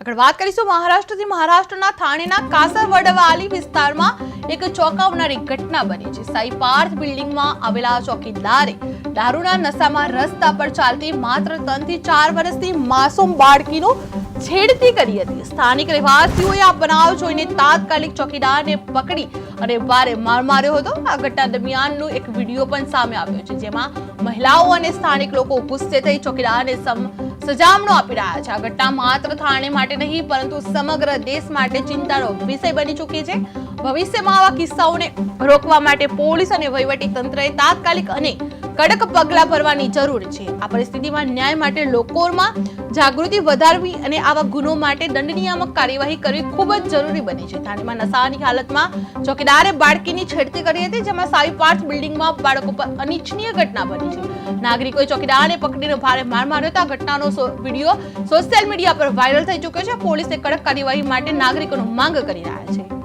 આગળ વાત કરીશું મહારાષ્ટ્રના થાણેના કાસરવડવાલી વિસ્તારમાં એક ચોંકાવનારી ઘટના બની છે। સાઈ પાર્થ બિલ્ડિંગમાં આવેલા ચોકીદારે દારૂના નશામાં રસ્તા પર ચાલતી માત્ર 3 થી 4 વર્ષની માસૂમ બાળકીનો છેડતી કરી હતી। સ્થાનિક રહેવાસીઓએ આ બનાવ જોઈને તાત્કાલિક ચોકીદારને પકડી અને ભારે માર માર્યો હતો। આ ઘટના દરમિયાનનો એક વિડીયો પણ સામે આવ્યો છે, જેમાં મહિલાઓ અને સ્થાનિક લોકો ગુસ્સે થઈ ચોકીદારને સજામણો આપી રહ્યા છે। આ ઘટના માત્ર થાણે માટે નહીં પરંતુ સમગ્ર દેશ માટે ચિંતાનો વિષય બની ચૂકી છે। ભવિષ્યમાં આવા કિસ્સાઓને રોકવા માટે પોલીસ અને વહીવટી તંત્રએ તાત્કાલિક અને કડક પગલાં ભરવાની જરૂર છે। આ પરિસ્થિતિમાં ન્યાય માટે લોકોમાં જાગૃતિ વધારવી અને આવા ગુનો માટે દંડનીયાત્મક કાર્યવાહી કરવી ખૂબ જ જરૂરી બની છે। થાણેમાં નશાની હાલતમાં ચોકીદારે બાળકીની છેડતી કરી હતી, જેમાં સાઈ પાર્થ બિલ્ડિંગમાં બાળકો પર અનિચ્છનીય ઘટના બની છે। નાગરિકોએ ચોકીદારને પકડીને ભારે માર માર્યો હતો। આ ઘટનાનો વિડીયો સોશિયલ મીડિયા પર વાયરલ થઈ ચૂક્યો છે। પોલીસે કડક કાર્યવાહી માટે નાગરિકોની માંગ કરી રહ્યા છે।